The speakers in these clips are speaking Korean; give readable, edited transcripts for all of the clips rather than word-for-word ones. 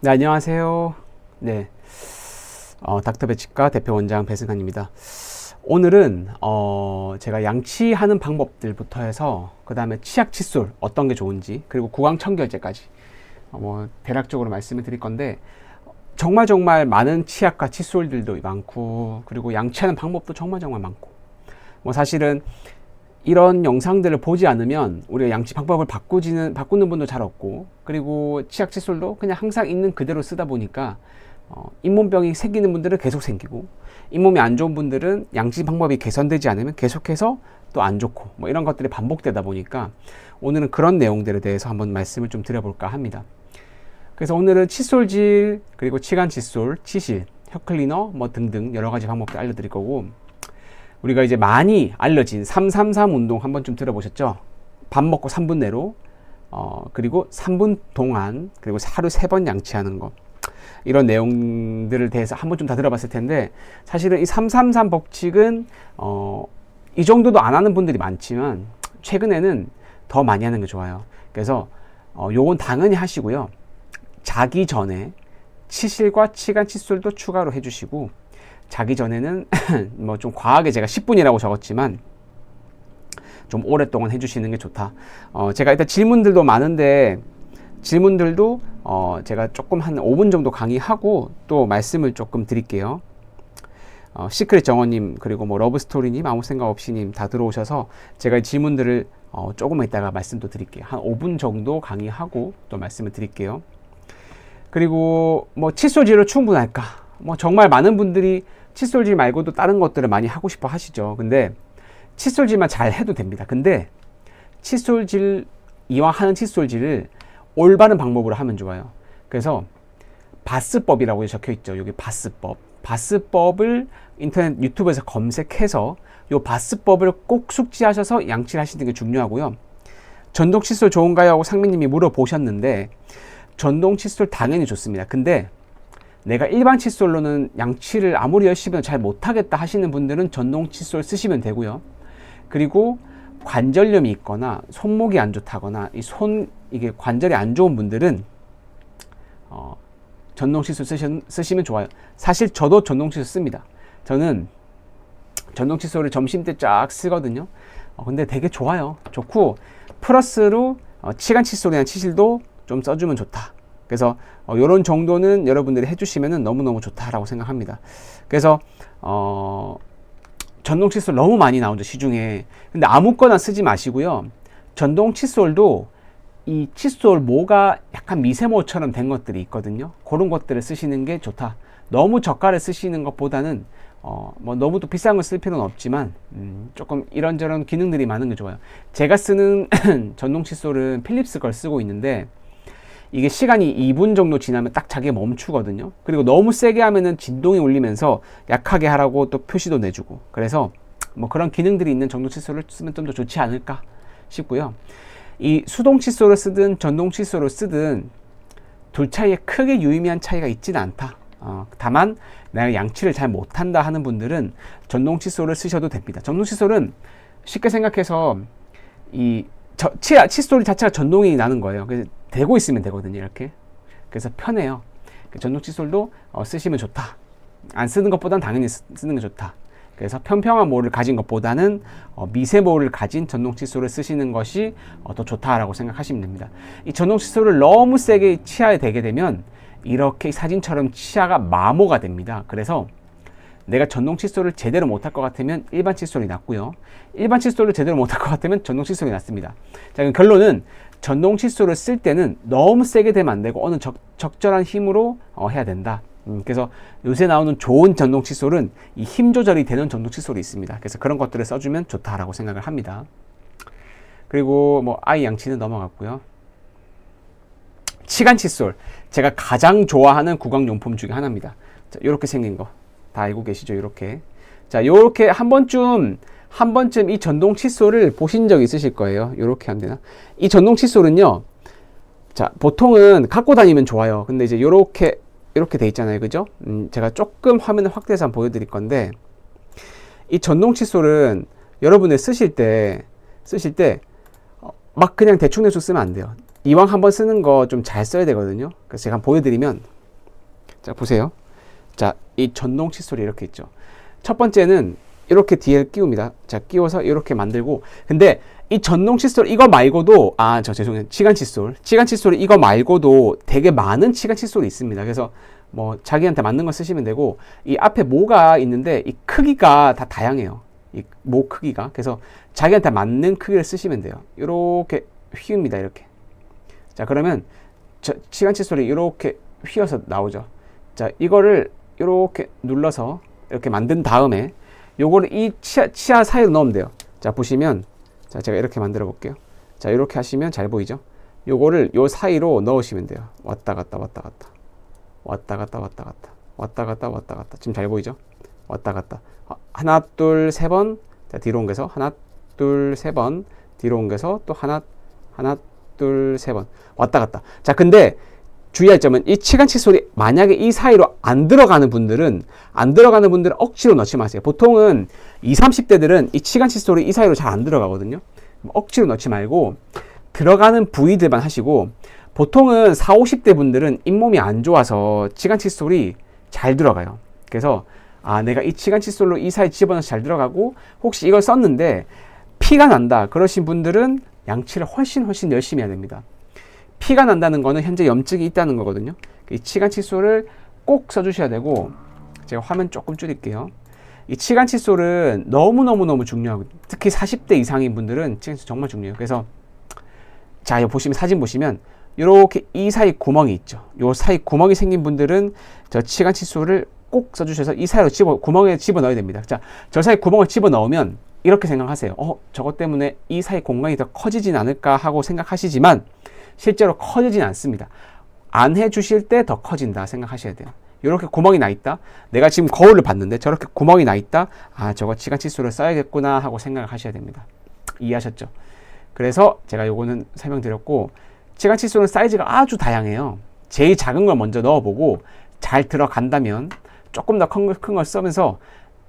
네, 안녕하세요. 네, 닥터배치과 대표 원장 배승환입니다. 오늘은 제가 양치하는 방법들부터 해서 그 다음에 치약 칫솔 어떤 게 좋은지, 그리고 구강 청결제까지 대략적으로 말씀을 드릴 건데, 정말 많은 치약과 칫솔들도 많고, 그리고 양치하는 방법도 정말 많고, 사실은 이런 영상들을 보지 않으면 우리가 양치 방법을 바꾸는 분도 잘 없고, 그리고 치약 칫솔도 그냥 항상 있는 그대로 쓰다 보니까 잇몸병이 생기는 분들은 계속 생기고, 잇몸이 안 좋은 분들은 양치 방법이 개선되지 않으면 계속해서 또 안 좋고, 이런 것들이 반복되다 보니까 오늘은 그런 내용들에 대해서 한번 말씀을 좀 드려볼까 합니다. 그래서 오늘은 칫솔질, 그리고 치간 칫솔, 치실, 혀클리너 등등 여러 가지 방법들 알려드릴 거고, 우리가 이제 많이 알려진 333 운동 한 번쯤 들어보셨죠? 밥 먹고 3분 내로, 그리고 3분 동안, 그리고 하루 3번 양치하는 거, 이런 내용들을 대해서 한 번쯤 다 들어봤을 텐데, 사실은 이 333 법칙은 이 정도도 안 하는 분들이 많지만 최근에는 더 많이 하는 게 좋아요. 그래서 요건 당연히 하시고요. 자기 전에 치실과 치간 칫솔도 추가로 해주시고, 자기 전에는 좀 과하게 제가 10분이라고 적었지만 좀 오랫동안 해주시는 게 좋다. 제가 일단 질문들도 많은데, 질문들도 제가 조금 한 5분 정도 강의하고 또 말씀을 조금 드릴게요. 시크릿 정원님, 그리고 러브스토리님, 아무 생각 없이님 다 들어오셔서 제가 질문들을 조금만 있다가 말씀도 드릴게요. 한 5분 정도 강의하고 또 말씀을 드릴게요. 그리고 칫솔질로 충분할까? 정말 많은 분들이 칫솔질 말고도 다른 것들을 많이 하고 싶어 하시죠. 근데 칫솔질만 잘 해도 됩니다. 근데 이왕 하는 칫솔질을 올바른 방법으로 하면 좋아요. 그래서 바스법이라고 적혀 있죠. 여기 바스법. 바스법을 인터넷 유튜브에서 검색해서 이 바스법을 꼭 숙지하셔서 양치를 하시는 게 중요하고요. 전동 칫솔 좋은가요? 하고 상민님이 물어보셨는데, 전동 칫솔 당연히 좋습니다. 근데 내가 일반 칫솔로는 양치를 아무리 열심히 해도 잘 못하겠다 하시는 분들은 전동 칫솔 쓰시면 되고요. 그리고 관절염이 있거나 손목이 안 좋다거나 이게 관절이 안 좋은 분들은 전동 칫솔 쓰시면 좋아요. 사실 저도 전동 칫솔 씁니다. 저는 전동 칫솔을 점심 때 쫙 쓰거든요. 근데 되게 좋아요. 좋고, 플러스로 치간 칫솔이나 치실도 좀 써주면 좋다. 그래서 이런 정도는 여러분들이 해주시면 너무너무 좋다라고 생각합니다. 그래서 전동 칫솔 너무 많이 나오죠, 시중에. 근데 아무거나 쓰지 마시고요. 전동 칫솔도 이 칫솔 모가 약간 미세모처럼 된 것들이 있거든요. 그런 것들을 쓰시는 게 좋다. 너무 저가를 쓰시는 것보다는 너무 또 비싼 걸 쓸 필요는 없지만 조금 이런저런 기능들이 많은 게 좋아요. 제가 쓰는 전동 칫솔은 필립스 걸 쓰고 있는데, 이게 시간이 2분 정도 지나면 딱 자기가 멈추거든요. 그리고 너무 세게 하면은 진동이 울리면서 약하게 하라고 또 표시도 내주고, 그래서 그런 기능들이 있는 전동 칫솔을 쓰면 좀 더 좋지 않을까 싶고요. 이 수동 칫솔을 쓰든 전동 칫솔을 쓰든 둘 차이에 크게 유의미한 차이가 있지는 않다. 다만 내가 양치를 잘 못한다 하는 분들은 전동 칫솔을 쓰셔도 됩니다. 전동 칫솔은 쉽게 생각해서 칫솔 자체가 전동이 나는 거예요. 그래서 대고 있으면 되거든요, 이렇게. 그래서 편해요. 전동 칫솔도 쓰시면 좋다. 안 쓰는 것보다는 당연히 쓰는 게 좋다. 그래서 평평한 모를 가진 것보다는 미세모를 가진 전동 칫솔을 쓰시는 것이 더 좋다라고 생각하시면 됩니다. 이 전동 칫솔을 너무 세게 치아에 대게 되면 이렇게 사진처럼 치아가 마모가 됩니다. 그래서 내가 전동 칫솔을 제대로 못할 것 같으면 일반 칫솔이 낫고요. 일반 칫솔을 제대로 못할 것 같으면 전동 칫솔이 낫습니다. 자, 그럼 결론은 전동 칫솔을 쓸 때는 너무 세게 되면 안 되고 어느 적절한 힘으로 해야 된다. 그래서 요새 나오는 좋은 전동 칫솔은 이 힘 조절이 되는 전동 칫솔이 있습니다. 그래서 그런 것들을 써주면 좋다라고 생각을 합니다. 그리고 아이 양치는 넘어갔고요. 치간 칫솔, 제가 가장 좋아하는 구강용품 중에 하나입니다. 자, 이렇게 생긴 거 다 알고 계시죠? 이렇게. 자, 요렇게 한 번쯤 이 전동 칫솔을 보신 적 있으실 거예요. 이렇게 하면 되나? 이 전동 칫솔은요, 자, 보통은 갖고 다니면 좋아요. 근데 이제 이렇게 돼 있잖아요. 그죠? 제가 조금 화면을 확대해서 한번 보여드릴 건데, 이 전동 칫솔은 여러분들 쓰실 때 막 그냥 대충 쓰면 안 돼요. 이왕 한번 쓰는 거 좀 잘 써야 되거든요. 그래서 제가 한번 보여드리면, 자, 보세요. 자, 이 전동 칫솔이 이렇게 있죠. 첫 번째는 이렇게 뒤에 끼웁니다. 자, 끼워서 이렇게 만들고. 근데 이 전동 칫솔 이거 말고도, 죄송해요. 치간 칫솔이 이거 말고도 되게 많은 치간 칫솔이 있습니다. 그래서 뭐 자기한테 맞는 거 쓰시면 되고, 이 앞에 모가 있는데 이 크기가 다 다양해요. 이 모 크기가. 그래서 자기한테 맞는 크기를 쓰시면 돼요. 이렇게 휘웁니다. 이렇게. 자, 그러면 치간 칫솔이 이렇게 휘어서 나오죠. 자, 이거를 이렇게 눌러서 이렇게 만든 다음에 요거를 이 치아 사이로 넣으면 돼요. 자, 보시면, 자, 제가 이렇게 만들어 볼게요. 자, 이렇게 하시면 잘 보이죠? 요거를 요 사이로 넣으시면 돼요. 왔다 갔다 왔다 갔다 왔다 갔다 왔다 갔다 왔다 갔다 왔다 갔다. 지금 잘 보이죠? 왔다 갔다. 하나 둘 세 번. 자, 뒤로 옮겨서 하나 둘 세 번. 뒤로 옮겨서 또 하나 둘 세 번. 왔다 갔다. 자, 근데 주의할 점은 이 치간 칫솔이 만약에 이 사이로 안 들어가는 분들은 억지로 넣지 마세요. 보통은 20, 30대들은 이 치간 칫솔이 이 사이로 잘 안 들어가거든요. 억지로 넣지 말고 들어가는 부위들만 하시고, 보통은 40, 50대 분들은 잇몸이 안 좋아서 치간 칫솔이 잘 들어가요. 그래서 내가 이 치간 칫솔로 이 사이 집어넣어서 잘 들어가고, 혹시 이걸 썼는데 피가 난다 그러신 분들은 양치를 훨씬 열심히 해야 됩니다. 피가 난다는 거는 현재 염증이 있다는 거거든요. 이 치간 칫솔을 꼭 써주셔야 되고, 제가 화면 조금 줄일게요. 이 치간 칫솔은 너무너무 중요하고, 특히 40대 이상인 분들은 치간 칫솔 정말 중요해요. 그래서 자, 여기 보시면, 사진 보시면 이렇게 이 사이 구멍이 있죠. 요 사이 구멍이 생긴 분들은 저 치간 칫솔을 꼭 써주셔서 이 사이로 구멍에 집어넣어야 됩니다. 자, 저 사이 구멍을 집어넣으면 이렇게 생각하세요. 저것 때문에 이 사이 공간이 더 커지진 않을까 하고 생각하시지만 실제로 커지진 않습니다. 안 해주실 때 더 커진다 생각하셔야 돼요. 이렇게 구멍이 나 있다. 내가 지금 거울을 봤는데 저렇게 구멍이 나 있다. 저거 치간 칫솔을 써야겠구나 하고 생각을 하셔야 됩니다. 이해하셨죠? 그래서 제가 요거는 설명드렸고, 치간 칫솔은 사이즈가 아주 다양해요. 제일 작은 걸 먼저 넣어보고 잘 들어간다면 조금 더 큰 걸 쓰면서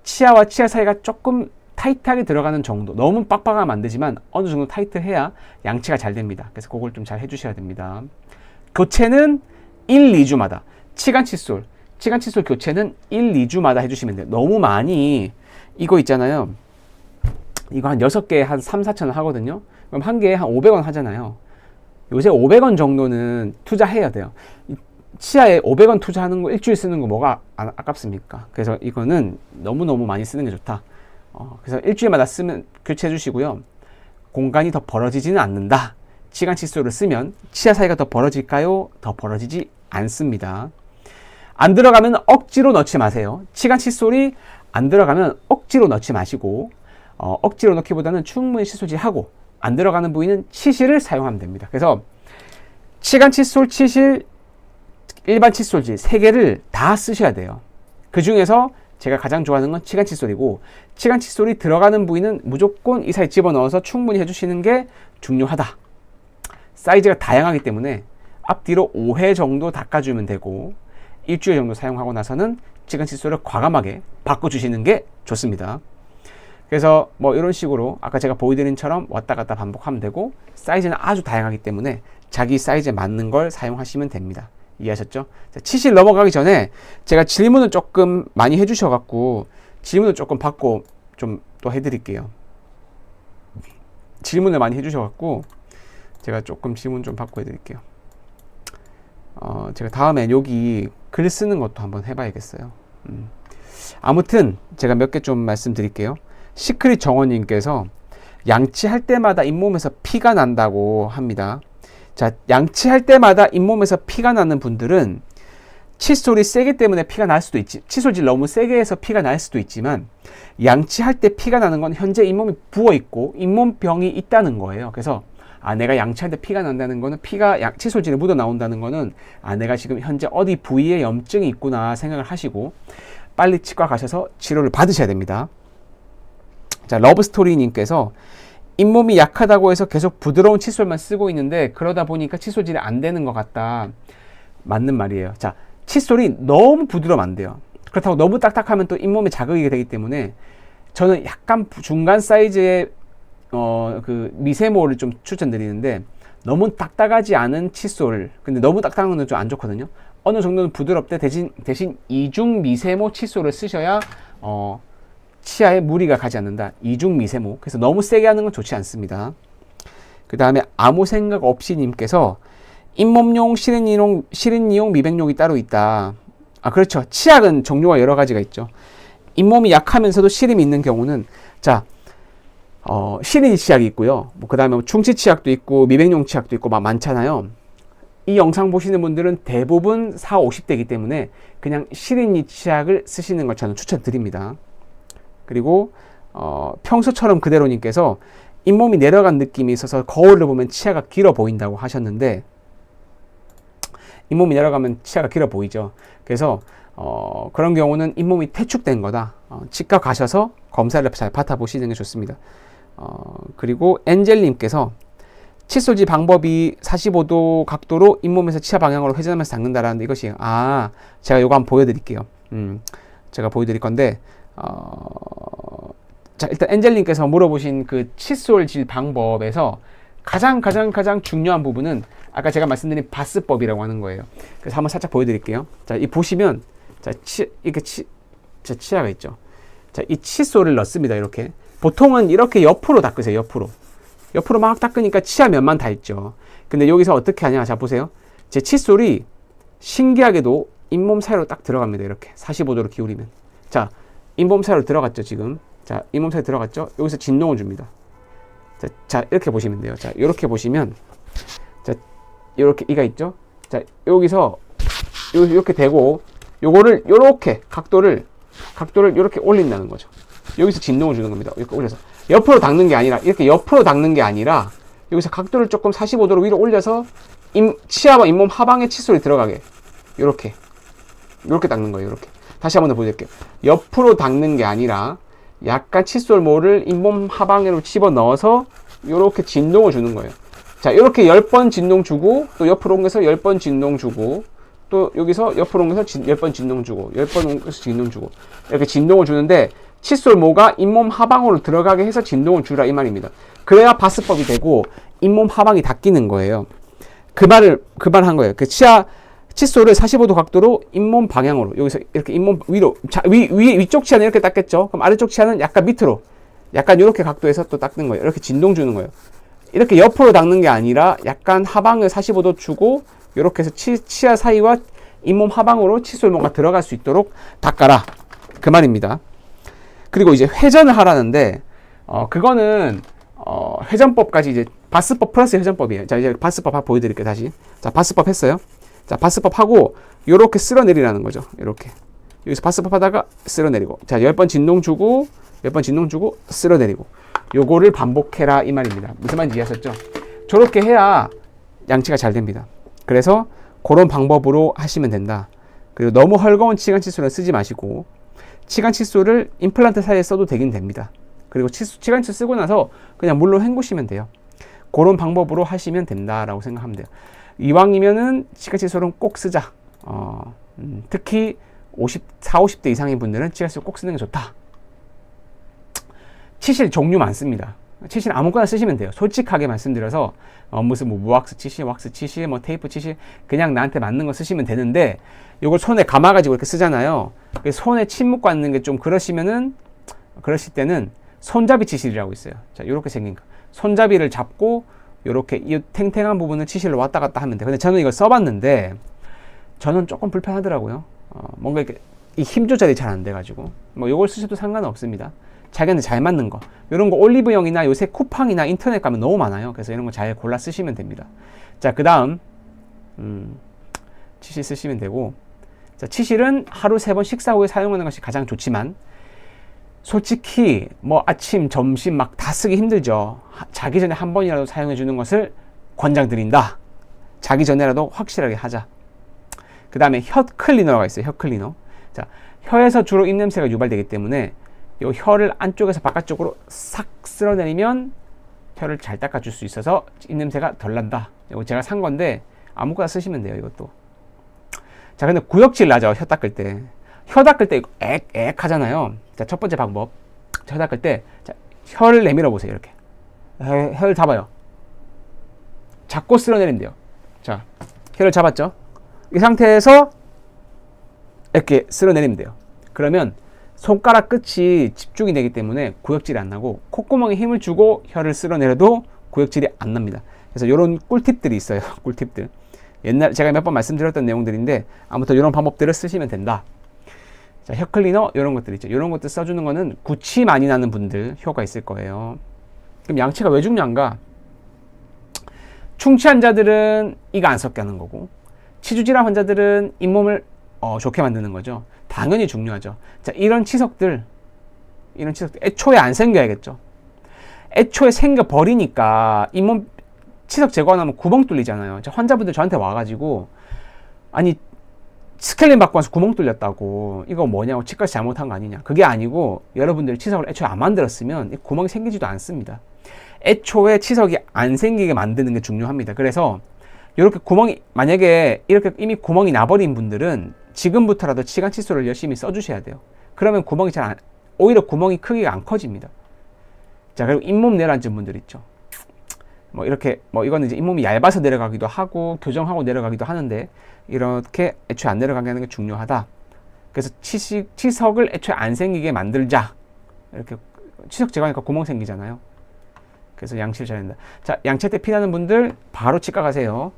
치아와 치아 사이가 조금 타이트하게 들어가는 정도, 너무 빡빡하면 안 되지만 어느 정도 타이트해야 양치가 잘 됩니다. 그래서 그걸 좀 잘 해주셔야 됩니다. 교체는 1, 2주마다 치간 칫솔 교체는 1, 2주마다 해주시면 돼요. 너무 많이, 이거 있잖아요. 이거 한 6개 한 3, 4천 원 하거든요. 그럼 한 개에 한 500원 하잖아요. 요새 500원 정도는 투자해야 돼요. 치아에 500원 투자하는 거 일주일 쓰는 거 뭐가 아깝습니까? 그래서 이거는 너무너무 많이 쓰는 게 좋다. 그래서 일주일마다 교체해 주시고요. 공간이 더 벌어지지는 않는다. 치간 칫솔을 쓰면 치아 사이가 더 벌어질까요? 더 벌어지지 않습니다. 안 들어가면 억지로 넣지 마세요. 치간 칫솔이 안 들어가면 억지로 넣지 마시고, 억지로 넣기보다는 충분히 칫솔질하고, 안 들어가는 부위는 치실을 사용하면 됩니다. 그래서 치간 칫솔, 치실, 일반 칫솔질 3개를 다 쓰셔야 돼요. 그 중에서 제가 가장 좋아하는 건 치간 칫솔이고, 치간 칫솔이 들어가는 부위는 무조건 이 사이 집어넣어서 충분히 해주시는 게 중요하다. 사이즈가 다양하기 때문에 앞뒤로 5회 정도 닦아주면 되고, 일주일 정도 사용하고 나서는 치간 칫솔을 과감하게 바꿔주시는 게 좋습니다. 그래서 뭐 이런 식으로 아까 제가 보여드린처럼 왔다 갔다 반복하면 되고, 사이즈는 아주 다양하기 때문에 자기 사이즈에 맞는 걸 사용하시면 됩니다. 이해하셨죠? 자, 치실 넘어가기 전에 제가 질문을 조금 많이 해주셔갖고 질문을 조금 받고 좀 또 해드릴게요. 질문을 많이 해주셔갖고 제가 조금 질문 좀 받고 해드릴게요. 제가 다음에 여기 글 쓰는 것도 한번 해봐야겠어요. 아무튼 제가 몇 개 좀 말씀드릴게요. 시크릿 정원님께서 양치할 때마다 잇몸에서 피가 난다고 합니다. 자, 양치할 때마다 잇몸에서 피가 나는 분들은 칫솔이 세기 때문에 피가 날 수도 있지, 칫솔질 너무 세게 해서 피가 날 수도 있지만, 양치할 때 피가 나는 건 현재 잇몸이 부어있고 잇몸병이 있다는 거예요. 그래서 내가 양치할 때 피가 난다는 거는, 피가 칫솔질에 묻어 나온다는 거는 내가 지금 현재 어디 부위에 염증이 있구나 생각을 하시고 빨리 치과 가셔서 치료를 받으셔야 됩니다. 자, 러브스토리님께서 잇몸이 약하다고 해서 계속 부드러운 칫솔만 쓰고 있는데 그러다 보니까 칫솔질이 안 되는 것 같다. 맞는 말이에요. 자, 칫솔이 너무 부드러우면 안 돼요. 그렇다고 너무 딱딱하면 또 잇몸에 자극이 되기 때문에 저는 약간 중간 사이즈의 그 미세모를 좀 추천드리는데, 너무 딱딱하지 않은 칫솔, 근데 너무 딱딱한 건 좀 안 좋거든요. 어느 정도는 부드럽대. 대신 이중 미세모 칫솔을 쓰셔야 치아에 무리가 가지 않는다. 이중 미세모. 그래서 너무 세게 하는 건 좋지 않습니다. 그 다음에 아무 생각 없이 님께서 잇몸용, 시린이용, 미백용이 따로 있다. 아, 그렇죠. 치약은 종류가 여러 가지가 있죠. 잇몸이 약하면서도 시림이 있는 경우는, 자, 시린 치약이 있고요. 뭐, 그 다음에 충치 치약도 있고, 미백용 치약도 있고, 막 많잖아요. 이 영상 보시는 분들은 대부분 40, 50대이기 때문에 그냥 시린이 치약을 쓰시는 걸 저는 추천드립니다. 그리고, 평소처럼 그대로님께서 잇몸이 내려간 느낌이 있어서 거울을 보면 치아가 길어 보인다고 하셨는데, 잇몸이 내려가면 치아가 길어 보이죠. 그래서 그런 경우는 잇몸이 퇴축된 거다. 치과 가셔서 검사를 잘 받아보시는 게 좋습니다. 그리고 엔젤님께서 칫솔질 방법이 45도 각도로 잇몸에서 치아 방향으로 회전하면서 닦는다라는데, 이것이 제가 요거 한번 보여드릴게요. 제가 보여드릴 건데, 자, 일단 엔젤님께서 물어보신 그 칫솔질 방법에서 가장 중요한 부분은 아까 제가 말씀드린 바스법이라고 하는 거예요. 그래서 한번 살짝 보여드릴게요. 자, 이 보시면, 자, 치아가 있죠. 자, 이 칫솔을 넣습니다. 이렇게. 보통은 이렇게 옆으로 닦으세요. 옆으로 막 닦으니까 치아 면만 다 있죠. 근데 여기서 어떻게 하냐. 자, 보세요. 제 칫솔이 신기하게도 잇몸 사이로 딱 들어갑니다. 이렇게. 45도로 기울이면. 자, 잇몸 사이로 들어갔죠, 지금. 자, 잇몸 사이로 들어갔죠. 여기서 진동을 줍니다. 자, 이렇게 보시면 돼요. 자, 이렇게 보시면, 자, 이렇게 이가 있죠. 자, 여기서 이렇게 대고 요거를 요렇게 각도를 이렇게 올린다는 거죠. 여기서 진동을 주는 겁니다. 이렇게 올려서 옆으로 닦는 게 아니라, 이렇게 옆으로 닦는 게 아니라 여기서 각도를 조금 45도로 위로 올려서 치아와 잇몸 하방에 칫솔이 들어가게 이렇게 닦는 거예요. 이렇게. 다시 한번 더 보여드릴게요. 옆으로 닦는 게 아니라 약간 칫솔모를 잇몸 하방으로 집어 넣어서 이렇게 진동을 주는 거예요. 자, 이렇게 10번 진동 주고, 또 옆으로 옮겨서 10번 진동 주고, 또 여기서 옆으로 옮겨서 10번 진동 주고, 10번 옮겨서 진동 주고, 이렇게 진동을 주는데, 칫솔모가 잇몸 하방으로 들어가게 해서 진동을 주라, 이 말입니다. 그래야 바스법이 되고 잇몸 하방이 닦이는 거예요. 그 말을 한 거예요. 그 칫솔을 45도 각도로 잇몸 방향으로, 여기서 이렇게 잇몸 위로, 위쪽 치아는 이렇게 닦겠죠. 그럼 아래쪽 치아는 약간 밑으로, 약간 이렇게 각도에서 또 닦는 거예요. 이렇게 진동 주는 거예요. 이렇게 옆으로 닦는 게 아니라 약간 하방을 45도 주고, 이렇게 해서 치아 사이와 잇몸 하방으로 칫솔모가 들어갈 수 있도록 닦아라, 그 말입니다. 그리고 이제 회전을 하라는데, 그거는 회전법까지 이제 바스법 플러스 회전법이에요. 자, 이제 바스법 한번 보여드릴게요. 다시. 자, 바스법 했어요. 자, 바스법 하고 요렇게 쓸어내리라는 거죠. 이렇게. 여기서 바스법 하다가 쓸어내리고, 자, 10번 진동 주고, 10번 진동 주고, 쓸어내리고, 요거를 반복해라, 이 말입니다. 무슨 말인지 이해하셨죠? 저렇게 해야 양치가 잘 됩니다. 그래서 그런 방법으로 하시면 된다. 그리고 너무 헐거운 치간 칫솔은 쓰지 마시고, 치간 칫솔을 임플란트 사이에 써도 되긴 됩니다. 그리고 치간 칫솔 쓰고 나서 그냥 물로 헹구시면 돼요. 그런 방법으로 하시면 된다라고 생각하면 돼요. 이왕이면은 치간 칫솔은 꼭 쓰자. 특히 50대 이상인 분들은 치간 칫솔 꼭 쓰는 게 좋다. 치실 종류 많습니다. 치실 아무거나 쓰시면 돼요. 솔직하게 말씀드려서 무슨 뭐 무왁스 치실, 왁스 치실, 뭐 테이프 치실, 그냥 나한테 맞는 거 쓰시면 되는데, 이걸 손에 감아가지고 이렇게 쓰잖아요. 손에 침 묻고 앉는 게 좀 그러실 때는 손잡이 치실이라고 있어요. 자, 이렇게 생긴 거. 손잡이를 잡고 이렇게 이 탱탱한 부분을 치실로 왔다 갔다 하면 돼요. 근데 저는 이걸 써봤는데 저는 조금 불편하더라고요. 뭔가 이렇게 이 힘 조절이 잘 안 돼가지고, 뭐 이걸 쓰셔도 상관은 없습니다. 자기한테 잘 맞는 거, 이런 거 올리브영이나 요새 쿠팡이나 인터넷 가면 너무 많아요. 그래서 이런 거 잘 골라 쓰시면 됩니다. 자, 그 다음 치실 쓰시면 되고, 자, 치실은 하루 3번 식사 후에 사용하는 것이 가장 좋지만, 솔직히 뭐 아침, 점심 막 다 쓰기 힘들죠. 자기 전에 한 번이라도 사용해 주는 것을 권장드린다. 자기 전에라도 확실하게 하자. 그 다음에 혀 클리너가 있어요. 혀 클리너. 자, 혀에서 주로 입냄새가 유발되기 때문에 이 혀를 안쪽에서 바깥쪽으로 싹 쓸어내리면 혀를 잘 닦아줄 수 있어서 입냄새가 덜 난다. 이거 제가 산 건데 아무거나 쓰시면 돼요. 이것도. 자, 근데 구역질 나죠. 혀 닦을 때. 혀 닦을 때 액 하잖아요. 자, 첫 번째 방법. 혀 닦을 때, 자, 혀를 내밀어 보세요. 이렇게. 혀를 잡아요. 잡고 쓸어내린대요. 자, 혀를 잡았죠. 이 상태에서 이렇게 쓸어내리면 돼요. 그러면 손가락 끝이 집중이 되기 때문에 구역질이 안 나고, 콧구멍에 힘을 주고 혀를 쓸어내려도 구역질이 안 납니다. 그래서 이런 꿀팁들이 있어요. 꿀팁들. 옛날 제가 몇 번 말씀드렸던 내용들인데, 아무튼 이런 방법들을 쓰시면 된다. 자, 혀 클리너 이런 것들 있죠. 이런 것들 써주는 거는 구취 많이 나는 분들 효과 있을 거예요. 그럼 양치가 왜 중요한가? 충치 환자들은 이가 안 썩게 하는 거고, 치주질환 환자들은 잇몸을 좋게 만드는 거죠. 당연히 중요하죠. 자, 이런 치석들 애초에 안 생겨야겠죠. 애초에 생겨 버리니까 잇몸 치석 제거하면 구멍 뚫리잖아요. 환자분들 저한테 와가지고, 아니 스케일링 받고 와서 구멍 뚫렸다고, 이거 뭐냐고, 치과에서 잘못한 거 아니냐. 그게 아니고, 여러분들이 치석을 애초에 안 만들었으면 구멍이 생기지도 않습니다. 애초에 치석이 안 생기게 만드는 게 중요합니다. 그래서 이렇게 구멍이, 만약에 이렇게 이미 구멍이 나버린 분들은 지금부터라도 치간 칫솔을 열심히 써주셔야 돼요. 그러면 구멍이 오히려 구멍이 크기가 안 커집니다. 자, 그리고 잇몸 내려앉은 분들 있죠. 이렇게 이거는 이제 잇몸이 얇아서 내려가기도 하고 교정하고 내려가기도 하는데, 이렇게 애초에 안 내려가게 하는 게 중요하다. 그래서 치석을 애초에 안 생기게 만들자. 이렇게 치석 제거하니까 구멍 생기잖아요. 그래서 양치를 잘해야 된다. 자, 양치할 때 피나는 분들 바로 치과 가세요.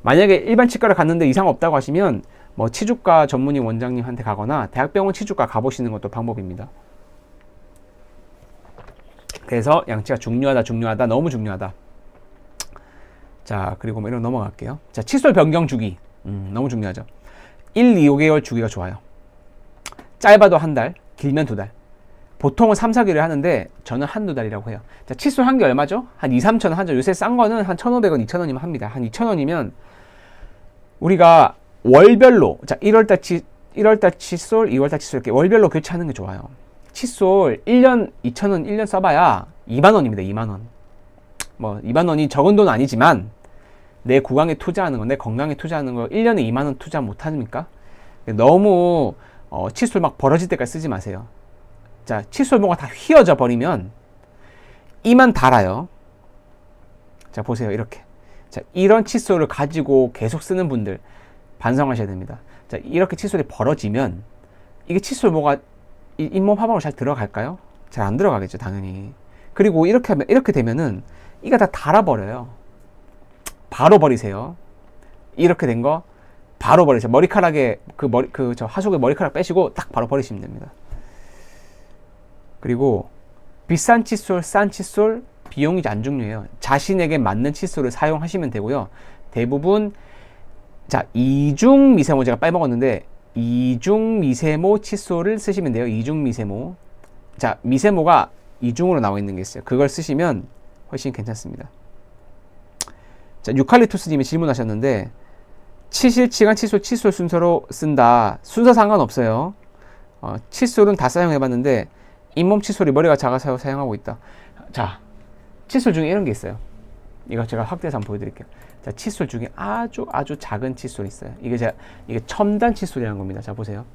만약에 일반 치과를 갔는데 이상 없다고 하시면 치주과 전문의 원장님한테 가거나 대학병원 치주과 가보시는 것도 방법입니다. 그래서 양치가 중요하다, 너무 중요하다. 자, 그리고 이런 거 넘어갈게요. 자, 칫솔 변경 주기. 너무 중요하죠. 1, 2, 5개월 주기가 좋아요. 짧아도 한 달, 길면 2달. 보통은 3, 4개를 하는데 저는 한두 달이라고 해요. 자, 칫솔 한 개 얼마죠? 한 2, 3천 원 하죠. 요새 싼 거는 한 1,500원, 2,000원이면 합니다. 한 2,000원이면 우리가 월별로, 자, 1월달 칫솔, 2월달 칫솔 이렇게 월별로 교체하는 게 좋아요. 칫솔 1년 2,000원 1년 써봐야 2만원입니다. 2만원. 2만원이 적은 돈은 아니지만 내 구강에 투자하는 거, 내 건강에 투자하는 거 1년에 2만원 투자 못합니까? 너무 칫솔 막 벌어질 때까지 쓰지 마세요. 자, 칫솔 뭐가 다 휘어져 버리면 이만 달아요. 자, 보세요. 이렇게. 자, 이런 칫솔을 가지고 계속 쓰는 분들 반성하셔야 됩니다. 자, 이렇게 칫솔이 벌어지면 이게 칫솔 뭐가 잇몸 화방으로 잘 들어갈까요? 잘 안 들어가겠죠, 당연히. 그리고 이렇게 되면은 이가 다 닳아버려요. 바로 버리세요. 이렇게 된 거 바로 버리세요. 머리카락에 저 하속에 머리카락 빼시고 딱 바로 버리시면 됩니다. 그리고 비싼 칫솔, 싼 칫솔 비용이 안 중요해요. 자신에게 맞는 칫솔을 사용하시면 되고요. 대부분 자, 이중 미세모, 제가 빼먹었는데 이중 미세모 칫솔을 쓰시면 돼요. 이중 미세모. 자, 미세모가 이중으로 나와 있는 게 있어요. 그걸 쓰시면 훨씬 괜찮습니다. 자, 유칼립투스님이 질문하셨는데 치실치간 칫솔 순서로 쓴다. 순서 상관없어요. 칫솔은 다 사용해봤는데 잇몸 칫솔이 머리가 작아서 사용하고 있다. 자, 칫솔 중에 이런 게 있어요. 이거 제가 확대해서 한번 보여드릴게요. 자, 칫솔 중에 아주 작은 칫솔이 있어요. 이게 첨단 칫솔이라는 겁니다. 자, 보세요.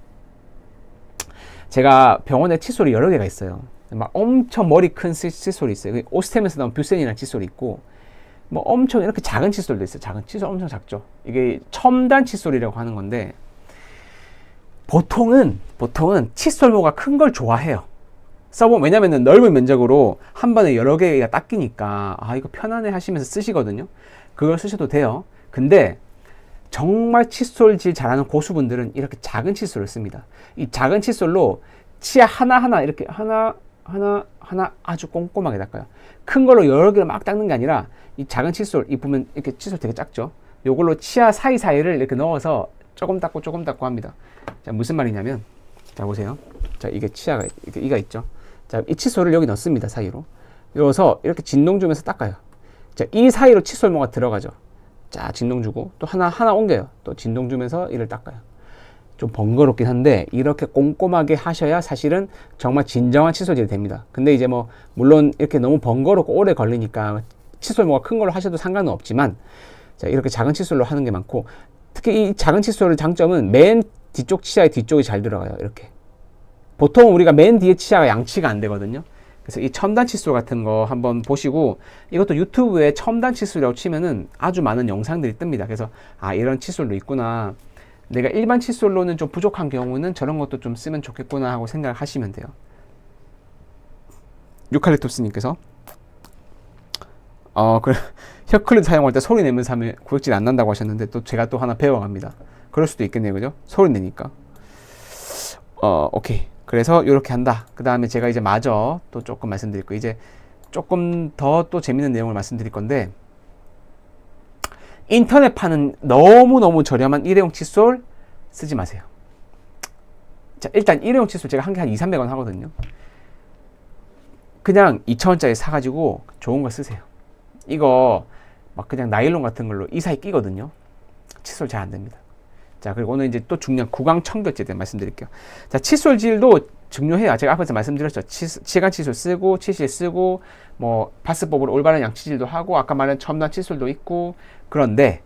제가 병원에 칫솔이 여러 개가 있어요. 막 엄청 머리 큰 칫솔이 있어요. 오스템에서 나온 뷰센이라는 칫솔이 있고, 엄청 이렇게 작은 칫솔도 있어요. 작은 칫솔 엄청 작죠. 이게 첨단 칫솔이라고 하는 건데, 보통은 칫솔모가 큰 걸 좋아해요. 써보면, 왜냐면은 넓은 면적으로 한 번에 여러 개가 닦이니까, 이거 편안해 하시면서 쓰시거든요. 그걸 쓰셔도 돼요. 근데, 정말 칫솔질 잘하는 고수분들은 이렇게 작은 칫솔을 씁니다. 이 작은 칫솔로 치아 하나하나 이렇게 하나 아주 꼼꼼하게 닦아요. 큰 걸로 여러 개를 막 닦는 게 아니라 이 작은 칫솔, 이 보면 이렇게 칫솔 되게 작죠. 요걸로 치아 사이사이를 이렇게 넣어서 조금 닦고 합니다. 자, 무슨 말이냐면, 자, 보세요. 자, 이게 치아가 이가 있죠. 자, 이 칫솔을 여기 넣습니다. 사이로. 넣어서 이렇게 진동 주면서 닦아요. 자, 이 사이로 칫솔모가 들어가죠. 자, 진동 주고 또 하나 옮겨요. 또 진동 주면서 이를 닦아요. 좀 번거롭긴 한데 이렇게 꼼꼼하게 하셔야 사실은 정말 진정한 칫솔질이 됩니다. 근데 이제 물론 이렇게 너무 번거롭고 오래 걸리니까 칫솔모가 큰 걸로 하셔도 상관은 없지만, 자, 이렇게 작은 칫솔로 하는 게 많고, 특히 이 작은 칫솔의 장점은 맨 뒤쪽 치아의 뒤쪽이 잘 들어가요. 이렇게. 보통 우리가 맨 뒤에 치아가 양치가 안 되거든요. 그래서 이 첨단 칫솔 같은 거 한번 보시고, 이것도 유튜브에 첨단 칫솔이라고 치면은 아주 많은 영상들이 뜹니다. 그래서 이런 칫솔도 있구나. 내가 일반 칫솔로는 좀 부족한 경우는 저런 것도 좀 쓰면 좋겠구나 하고 생각하시면 돼요. 유칼립투스님께서 혀클린 사용할 때 소리 내면서 하면 구역질 안 난다고 하셨는데 또 제가 또 하나 배워갑니다. 그럴 수도 있겠네요, 그죠? 소리 내니까. 오케이. 그래서 이렇게 한다. 그 다음에 제가 이제 마저 또 조금 말씀드릴 거예요. 이제 조금 더 또 재밌는 내용을 말씀드릴 건데, 인터넷 파는 너무너무 저렴한 일회용 칫솔 쓰지 마세요. 자, 일단 일회용 칫솔 제가 한 개 한 200~300원 하거든요. 그냥 2,000원짜리 사가지고 좋은 거 쓰세요. 이거 막 그냥 나일론 같은 걸로 이 사이 끼거든요. 칫솔 잘 안 됩니다. 자, 그리고 오늘 이제 또 중요한 구강 청결제에 대해 말씀드릴게요. 자, 칫솔 질도 중요해요. 제가 앞에서 말씀드렸죠. 치간 칫솔 쓰고, 치실 쓰고, 뭐, 파스법으로 올바른 양치질도 하고, 아까 말한 첨단 칫솔도 있고, 그런데,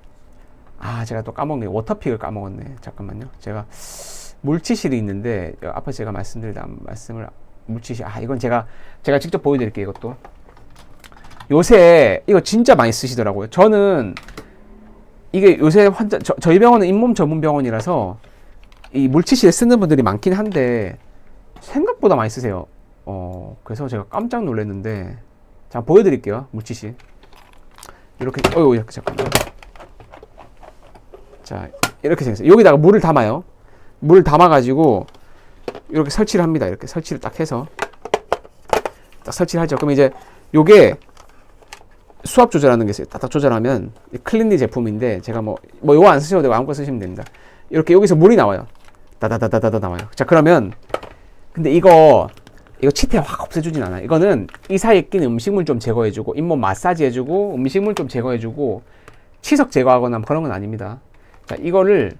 제가 또 까먹네. 워터픽을 까먹었네. 잠깐만요. 제가, 물치실이 있는데, 앞에 제가 물치실, 이건 제가 직접 보여드릴게요. 이것도. 요새, 이거 진짜 많이 쓰시더라고요. 저는, 이게 요새 저희 병원은 잇몸 전문 병원이라서 이 물치실 쓰는 분들이 많긴 한데 생각보다 많이 쓰세요. 그래서 제가 깜짝 놀랐는데, 자, 보여드릴게요. 물치실. 이렇게, 잠깐만. 자, 이렇게 생겼어요. 여기다가 물을 담아요. 물을 담아가지고 이렇게 설치를 합니다. 이렇게 설치를 딱 해서 딱 설치를 하죠. 그럼 이제 요게 수압 조절하는 게 있어요. 딱딱 조절하면 클린리 제품인데 제가 뭐 요거 안 쓰셔도 되고 아무거나 쓰시면 됩니다. 이렇게 여기서 물이 나와요. 다다다다다다 나와요. 자, 그러면 근데 이거 치태 확 없애주진 않아요. 이거는 이 사이에 낀 음식물 좀 제거해주고 잇몸 마사지 해주고 음식물 좀 제거해주고 치석 제거하거나 그런 건 아닙니다. 자, 이거를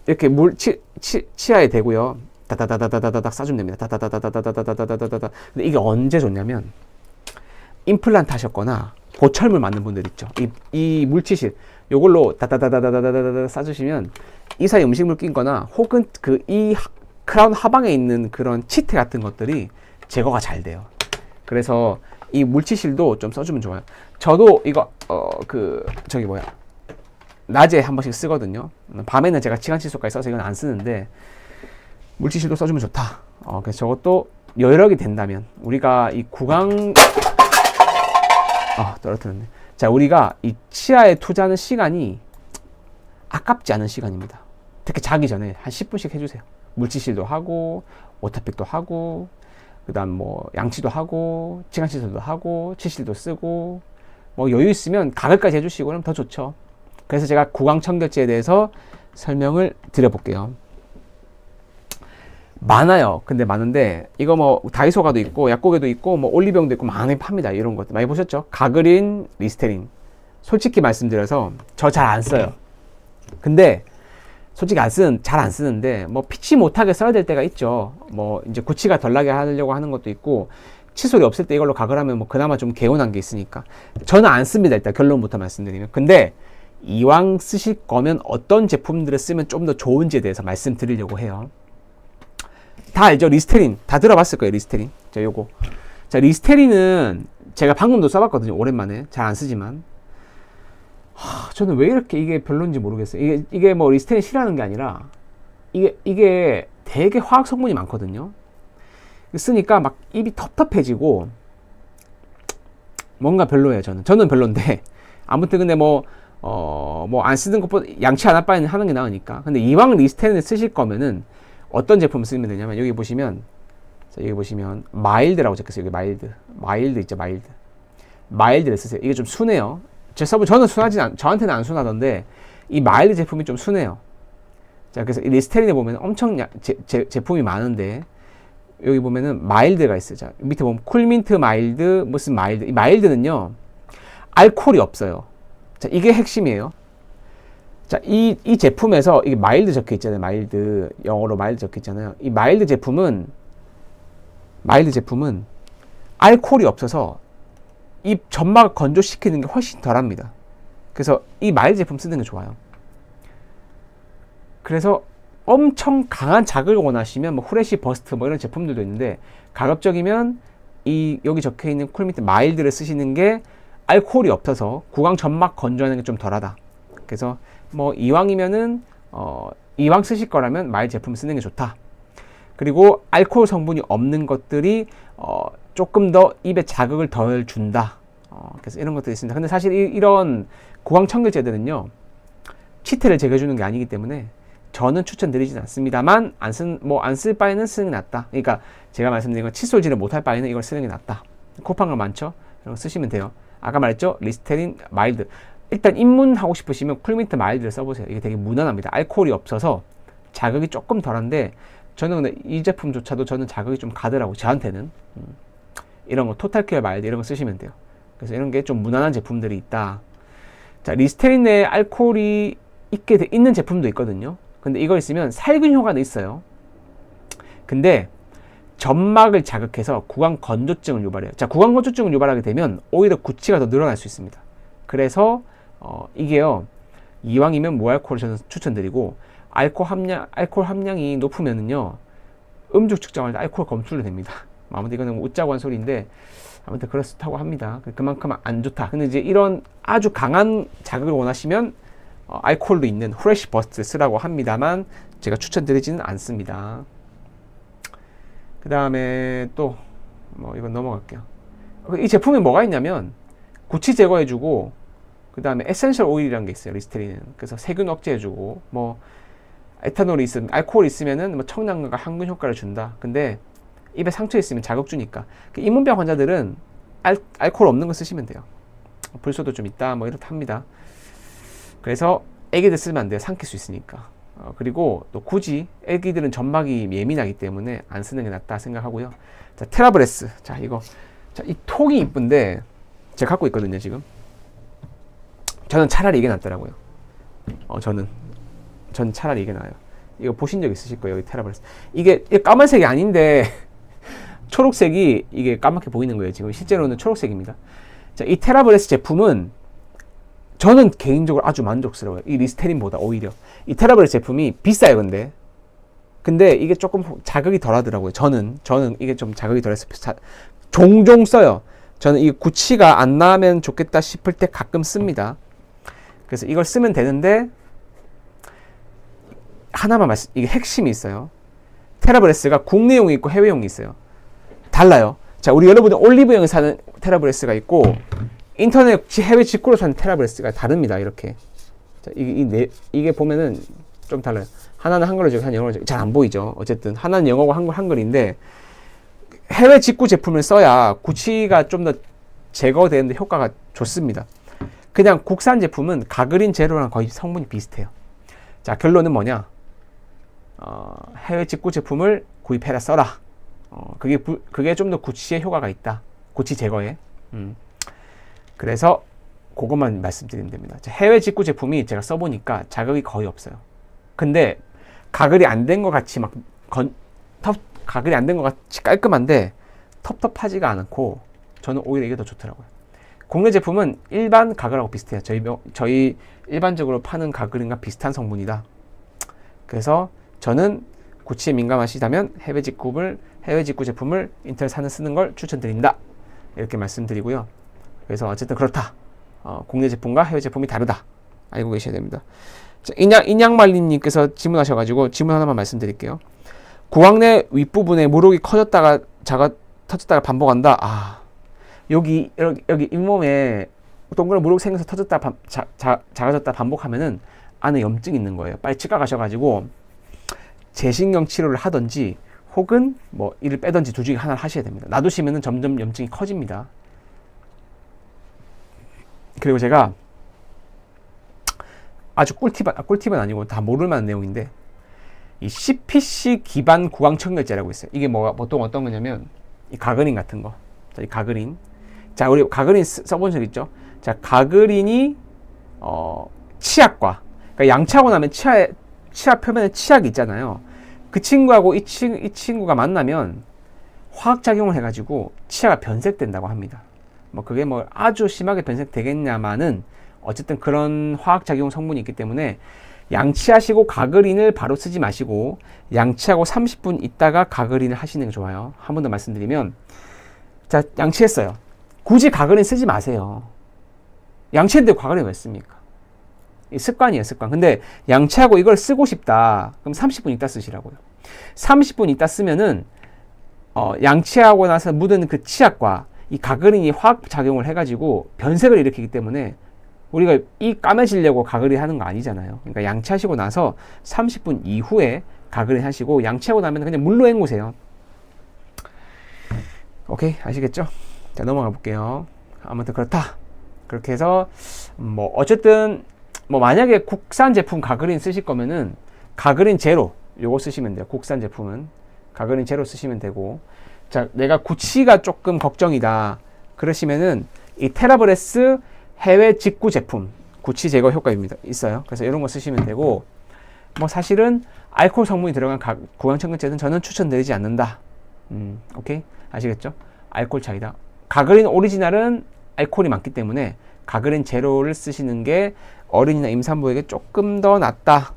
이렇게 치아에 대고요. 다다다다다다닥 싸주면 됩니다. 다다다다다다다다다다다다. 근데 이게 언제 좋냐면 임플란트 하셨거나 보철물 맞는 분들 있죠. 이 물치실 요걸로 다다다다다다다다 싸주시면 이 사이 음식물 낀거나 혹은 이 크라운 하방에 있는 그런 치태 같은 것들이 제거가 잘 돼요. 그래서 이 물치실도 좀 써주면 좋아요. 저도 이거 낮에 한 번씩 쓰거든요. 밤에는 제가 치간 칫솔까지 써서 이건 안 쓰는데 물치실도 써주면 좋다. 그래서 저것도 여력이 된다면 우리가 이 구강 떨어뜨렸네. 자, 우리가 이 치아에 투자하는 시간이 아깝지 않은 시간입니다. 특히 자기 전에 한 10분씩 해주세요. 물치실도 하고, 워터픽도 하고, 그 다음 뭐, 양치도 하고, 치간칫솔도 하고, 치실도 쓰고, 뭐, 여유 있으면 가글까지 해주시고, 그럼 더 좋죠. 그래서 제가 구강청결제에 대해서 설명을 드려볼게요. 많아요. 근데 많은데 이거 뭐 다이소 가도 있고 약국에도 있고 뭐 올리병도 있고 많이 팝니다. 이런 것들 많이 보셨죠? 가그린, 리스테린. 솔직히 말씀드려서 저 잘 안 써요. 근데 솔직히 잘 안 쓰는데 뭐 피치 못하게 써야 될 때가 있죠. 뭐 이제 구취가 덜 나게 하려고 하는 것도 있고 칫솔이 없을 때 이걸로 가글하면 뭐 그나마 좀 개운한 게 있으니까 저는 안 씁니다. 일단 결론부터 말씀드리면. 근데 이왕 쓰실 거면 어떤 제품들을 쓰면 좀 더 좋은지에 대해서 말씀드리려고 해요. 다 알죠? 리스테린. 다 들어봤을 거예요, 리스테린. 자, 요거. 자, 리스테린은 제가 방금도 써봤거든요. 오랜만에. 잘 안 쓰지만. 저는 왜 이렇게 이게 별론지 모르겠어요. 이게 뭐 리스테린 싫어하는 게 아니라, 이게 되게 화학 성분이 많거든요. 쓰니까 막 입이 텁텁해지고, 뭔가 별로예요, 저는. 저는 별론데. 아무튼 근데 뭐 안 쓰는 것보다 양치 안 할 바에는 하는 게 나으니까. 근데 이왕 리스테린을 쓰실 거면은, 어떤 제품을 쓰면 되냐면 여기 보시면 마일드라고 적혔어요. 여기 마일드 있죠. 마일드를 쓰세요. 이게 좀 순해요. 저는 저한테는 안 순하던데 이 마일드 제품이 좀 순해요. 자, 그래서 이 리스테린에 보면 엄청 제품이 많은데 여기 보면은 마일드가 있어요. 자, 밑에 보면 쿨민트 마일드, 무슨 마일드. 이 마일드는요 알코올이 없어요. 자, 이게 핵심이에요. 자, 이 제품에서 이게 마일드 적혀 있잖아요. 마일드. 영어로 마일드 적혀 있잖아요. 이 마일드 제품은 알코올이 없어서 이 점막을 건조시키는 게 훨씬 덜 합니다. 그래서 이 마일드 제품 쓰는 게 좋아요. 그래서 엄청 강한 자극을 원하시면 뭐 후레쉬 버스트 뭐 이런 제품들도 있는데 가급적이면 여기 적혀 있는 쿨미트 마일드를 쓰시는 게 알코올이 없어서 구강 점막 건조하는 게 좀 덜하다. 그래서 뭐 이왕이면은 이왕 쓰실 거라면 마일 제품 쓰는 게 좋다. 그리고 알코올 성분이 없는 것들이 조금 더 입에 자극을 덜 준다. 그래서 이런 것들이 있습니다. 근데 사실 이런 구강 청결제들은요, 치태를 제거해주는 게 아니기 때문에 저는 추천드리진 않습니다만, 안 쓸 바에는 쓰는 게 낫다. 그러니까 제가 말씀드린 건 칫솔질을 못할 바에는 이걸 쓰는 게 낫다. 코판 거 많죠? 이런 거 쓰시면 돼요. 아까 말했죠? 리스테린 마일드. 일단 입문하고 싶으시면 쿨민트 마일드를 써보세요. 이게 되게 무난합니다. 알코올이 없어서 자극이 조금 덜한데, 저는 근데 이 제품조차도 저는 자극이 좀 가더라고, 저한테는. 이런 거 토탈케어 마일드 이런 거 쓰시면 돼요. 그래서 이런 게 좀 무난한 제품들이 있다. 자, 리스테린 내에 알코올이 있는 제품도 있거든요. 근데 이거 있으면 살균 효과는 있어요. 근데 점막을 자극해서 구강 건조증을 유발해요. 자, 구강 건조증을 유발하게 되면 오히려 구취가 더 늘어날 수 있습니다. 그래서 이게요, 이왕이면 무알코올을 저는 추천드리고, 알코올 함량이 높으면은요, 음주 측정할 때 알코올 검출로 됩니다. 아무튼 이거는 웃자고 한 소리인데, 아무튼 그렇다고 합니다. 그만큼 안 좋다. 근데 이제 이런 아주 강한 자극을 원하시면 알코올도 있는 후레쉬 버스트 쓰라고 합니다만, 제가 추천드리지는 않습니다. 그 다음에 또 이건 넘어갈게요. 이 제품에 뭐가 있냐면 구취 제거해주고, 그 다음에 에센셜 오일이라는 게 있어요. 리스테린은. 그래서 세균 억제해주고, 에탄올이 있으면, 알코올이 있으면은 청량감과 항균 효과를 준다. 근데 입에 상처 있으면 자극 주니까, 입문병 환자들은 알코올 없는 거 쓰시면 돼요. 불소도 좀 있다 이렇다 합니다. 그래서 애기들 쓰면 안 돼요. 삼킬 수 있으니까. 그리고 또 굳이 애기들은 점막이 예민하기 때문에 안 쓰는 게 낫다 생각하고요. 자, 테라브레스. 자, 이 통이 이쁜데 제가 갖고 있거든요, 지금. 저는 차라리 이게 낫더라고요. 저는 차라리 이게 나아요. 이거 보신 적 있으실 거예요, 여기 테라브레스. 이게 까만색이 아닌데 초록색이 이게 까맣게 보이는 거예요. 지금 실제로는 초록색입니다. 자, 이 테라브레스 제품은 저는 개인적으로 아주 만족스러워요. 이 리스테린보다 오히려. 이 테라브레스 제품이 비싸요, 근데 이게 조금 자극이 덜 하더라고요. 저는 이게 좀 자극이 덜해서 종종 써요. 저는 이 구취가 안 나면 좋겠다 싶을 때 가끔 씁니다. 그래서 이걸 쓰면 되는데, 하나만 이게 핵심이 있어요. 테라브레스가 국내용이 있고 해외용이 있어요. 달라요. 자, 우리 여러분들 올리브영에 사는 테라브레스가 있고, 인터넷 해외 직구로 사는 테라브레스가 다릅니다. 이렇게. 자, 이게 보면은 좀 달라요. 하나는 한글로 지금 하나는 영어로 잘 안 보이죠. 어쨌든 하나는 영어고 한글인데, 해외 직구 제품을 써야 구취가 좀 더 제거되는데 효과가 좋습니다. 그냥 국산 제품은 가그린 제로랑 거의 성분이 비슷해요. 자, 결론은 뭐냐? 해외 직구 제품을 구입해라, 써라. 그게 좀 더 구취에 효과가 있다. 구취 제거에. 그래서 그것만 말씀드리면 됩니다. 해외 직구 제품이 제가 써보니까 자극이 거의 없어요. 근데 가글이 안 된 것 같이 가글이 안 된 것 같이 깔끔한데 텁텁하지가 않고, 저는 오히려 이게 더 좋더라고요. 국내 제품은 일반 가글하고 비슷해요. 저희 일반적으로 파는 가글인과 비슷한 성분이다. 그래서 저는 구취에 민감하시다면 해외 직구 제품을 인터넷 쓰는 걸 추천드린다. 이렇게 말씀드리고요. 그래서 어쨌든 그렇다. 국내 제품과 해외 제품이 다르다. 알고 계셔야 됩니다. 자, 인양말리님께서 질문하셔가지고 질문 하나만 말씀드릴게요. 구강 내 윗부분에 물혹이 터졌다가 반복한다. 여기 잇몸에 동그란 물혹 생겨서 터졌다 작아졌다 반복하면은 안에 염증이 있는 거예요. 빨리 치과 가셔가지고 제신경 치료를 하든지 혹은 이를 빼든지 둘 중에 하나를 하셔야 됩니다. 놔두시면은 점점 염증이 커집니다. 그리고 제가 아주 꿀팁은 아니고 다 모를 만한 내용인데, 이 CPC 기반 구강 청결제라고 있어요. 이게 보통 어떤 거냐면 이 가그린 같은 거. 자, 이 가그린. 자, 우리 가그린 써본 적 있죠? 자, 가그린이 치약과, 그러니까 양치하고 나면 치아 표면에 치약이 있잖아요. 그 친구하고 이 친구가 만나면 화학작용을 해가지고 치아가 변색된다고 합니다. 그게 아주 심하게 변색되겠냐마는 어쨌든 그런 화학작용 성분이 있기 때문에 양치하시고 가그린을 바로 쓰지 마시고 양치하고 30분 있다가 가그린을 하시는 게 좋아요. 한 번 더 말씀드리면, 자, 양치했어요. 굳이 가그린 쓰지 마세요. 양치했는데 가그린 왜 씁니까? 습관이에요, 습관. 근데 양치하고 이걸 쓰고 싶다. 그럼 30분 있다 쓰시라고요. 30분 있다 쓰면은 양치하고 나서 묻은 그 치약과 이 가그린이 화학 작용을 해가지고 변색을 일으키기 때문에 우리가 이 까매지려고 가그린 하는 거 아니잖아요. 그러니까 양치하시고 나서 30분 이후에 가그린 하시고, 양치하고 나면 그냥 물로 헹구세요. 오케이, 아시겠죠? 자, 넘어가 볼게요. 아무튼 그렇다. 그렇게 해서 뭐 어쨌든 뭐 만약에 국산 제품 가그린 쓰실 거면은 가그린 제로 요거 쓰시면 돼요. 국산 제품은 가그린 제로 쓰시면 되고, 자, 내가 구치가 조금 걱정이다 그러시면은 이 테라브레스 해외 직구 제품 구치 제거 효과입니다. 있어요. 그래서 이런 거 쓰시면 되고, 뭐 사실은 알코올 성분이 들어간 구강청결제는 저는 추천드리지 않는다. 오케이, 아시겠죠? 알코올 차이다. 가그린 오리지널은 알코올이 많기 때문에 가그린 제로를 쓰시는 게 어린이나 임산부에게 조금 더 낫다.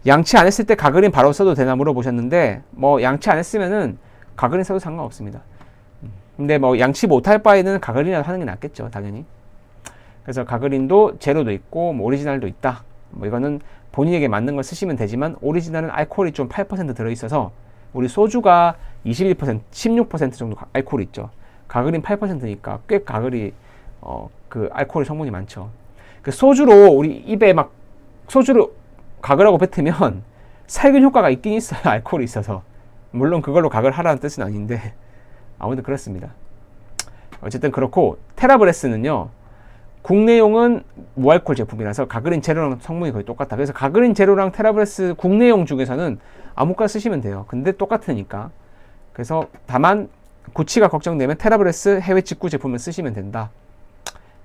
양치 안 했을 때 가그린 바로 써도 되나 물어보셨는데, 뭐 양치 안 했으면은 가그린 써도 상관없습니다. 근데 뭐 양치 못할 바에는 가그린이라도 하는 게 낫겠죠, 당연히. 그래서 가그린도 제로도 있고 뭐 오리지널도 있다. 뭐 이거는 본인에게 맞는 걸 쓰시면 되지만, 오리지널은 알코올이 좀 8% 들어있어서 우리 소주가 21%, 16% 정도 알코올이 있죠. 가그린 8%니까 꽤 가글이 그 알코올 성분이 많죠. 그 소주로 우리 입에 막 소주를 가글하고 뱉으면 살균 효과가 있긴 있어요. 알코올이 있어서. 물론 그걸로 가글 하라는 뜻은 아닌데 아무튼 그렇습니다. 어쨌든 그렇고, 테라브레스는요 국내용은 무알콜 제품이라서 가그린 제로랑 성분이 거의 똑같다. 그래서 가그린 제로랑 테라브레스 국내용 중에서는 아무거나 쓰시면 돼요. 근데 똑같으니까. 그래서 다만 구치가 걱정되면 테라브레스 해외 직구 제품을 쓰시면 된다.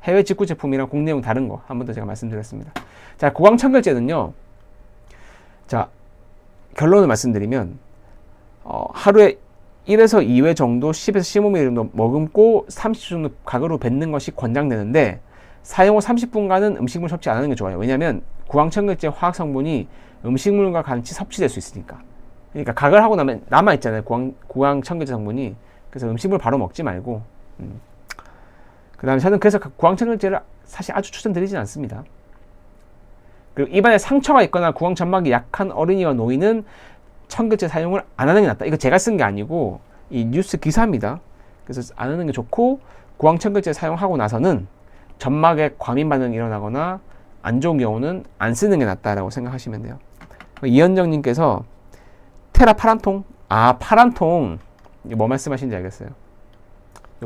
해외 직구 제품이랑 국내용 다른 거 한 번 더 제가 말씀드렸습니다. 자, 구강청결제는요, 자, 결론을 말씀드리면 하루에 1에서 2회 정도 10에서 15ml 정도 머금고 30초 정도 각으로 뱉는 것이 권장되는데, 사용 후 30분간은 음식물 섭취 안 하는 게 좋아요. 왜냐하면 구강청결제 화학 성분이 음식물과 같이 섭취될 수 있으니까. 그러니까 각을 하고 나면 남아있잖아요, 구강청결제 성분이. 그래서 음식물 바로 먹지 말고. 그 다음에 저는 그래서 구강청결제를 사실 아주 추천드리진 않습니다. 그리고 입안에 상처가 있거나 구강 점막이 약한 어린이와 노인은 청결제 사용을 안 하는 게 낫다. 이거 제가 쓴 게 아니고 이 뉴스 기사입니다. 그래서 안 하는 게 좋고, 구강 청결제 사용하고 나서는 점막에 과민 반응이 일어나거나 안 좋은 경우는 안 쓰는 게 낫다라고 생각하시면 돼요. 이현정님께서 테라 파란통? 아, 파란통. 뭐 말씀하시는지 알겠어요.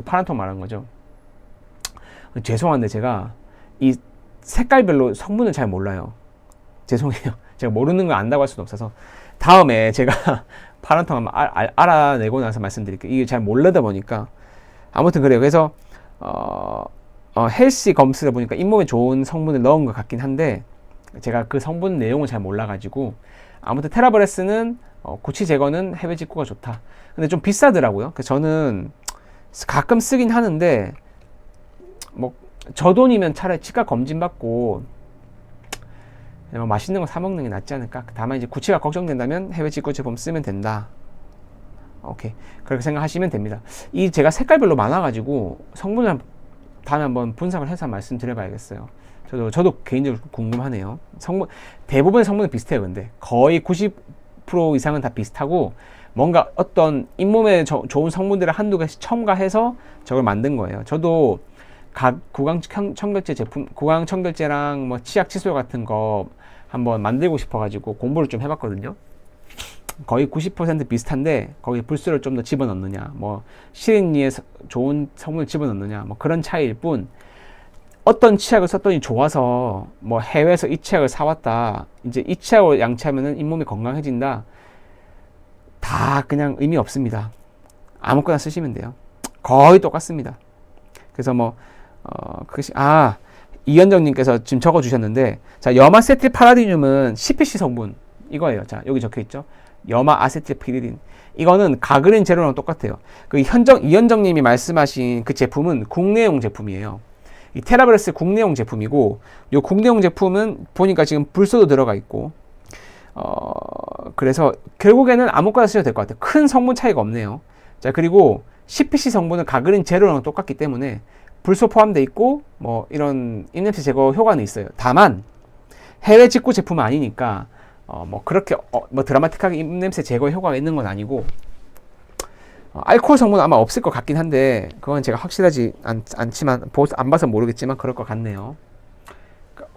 파란통 말하는 거죠. 죄송한데 제가 이 색깔별로 성분을 잘 몰라요. 죄송해요. 제가 모르는 걸 안다고 할 수는 없어서 다음에 제가 파란통 한번 알아내고 나서 말씀드릴게요. 이게 잘 모르다 보니까. 아무튼 그래요. 그래서 헬시 검스를 보니까 잇몸에 좋은 성분을 넣은 것 같긴 한데 제가 그 성분 내용을 잘 몰라가지고, 아무튼 테라브레스는 구치 제거는 해외 직구가 좋다. 근데 좀 비싸더라고요. 그래서 저는 가끔 쓰긴 하는데, 뭐 저 돈이면 차라리 치과 검진 받고 맛있는 거 사 먹는 게 낫지 않을까. 다만 이제 구치가 걱정된다면 해외 직구 제품 쓰면 된다. 오케이, 그렇게 생각하시면 됩니다. 이 제가 색깔별로 많아가지고 성분을 다음에 한번 분석을 해서 말씀드려봐야겠어요. 저도 개인적으로 궁금하네요. 대부분의 성분은 비슷해요. 근데 거의 90% 이상은 다 비슷하고, 뭔가 어떤 잇몸에 좋은 성분들을 한두 개씩 첨가해서 저걸 만든 거예요. 저도 각 구강청결제 제품, 구강청결제랑 뭐 치약 칫솔 같은 거 한번 만들고 싶어가지고 공부를 좀 해봤거든요. 거의 90% 비슷한데 거기에 불소를 좀 더 집어넣느냐, 뭐 시린이에 좋은 성분을 집어넣느냐, 뭐 그런 차이일 뿐, 어떤 치약을 썼더니 좋아서 뭐 해외에서 이 치약을 사왔다, 이제 이 치약을 양치하면은 잇몸이 건강해진다, 다 그냥 의미 없습니다. 아무거나 쓰시면 돼요. 거의 똑같습니다. 그래서 뭐 이현정님께서 지금 적어주셨는데, 자, 염아세틸 파라디듐은 CPC 성분 이거예요. 자, 여기 적혀있죠. 염아 아세틸 피리딘. 이거는 가그린 제로랑 똑같아요. 그 이현정님이 말씀하신 그 제품은 국내용 제품이에요. 이 테라브레스 국내용 제품이고, 요 국내용 제품은 보니까 지금 불소도 들어가 있고, 그래서 결국에는 아무거나 쓰셔도 될 것 같아요. 큰 성분 차이가 없네요. 자, 그리고 CPC 성분은 가그린 제로랑 똑같기 때문에 불소 포함되어 있고, 뭐 이런 입냄새 제거 효과는 있어요. 다만 해외 직구 제품은 아니니까 뭐 그렇게 뭐 드라마틱하게 입냄새 제거 효과가 있는 건 아니고 알코올 성분은 아마 없을 것 같긴 한데 그건 제가 확실하지 않지만 안 봐서 모르겠지만 그럴 것 같네요.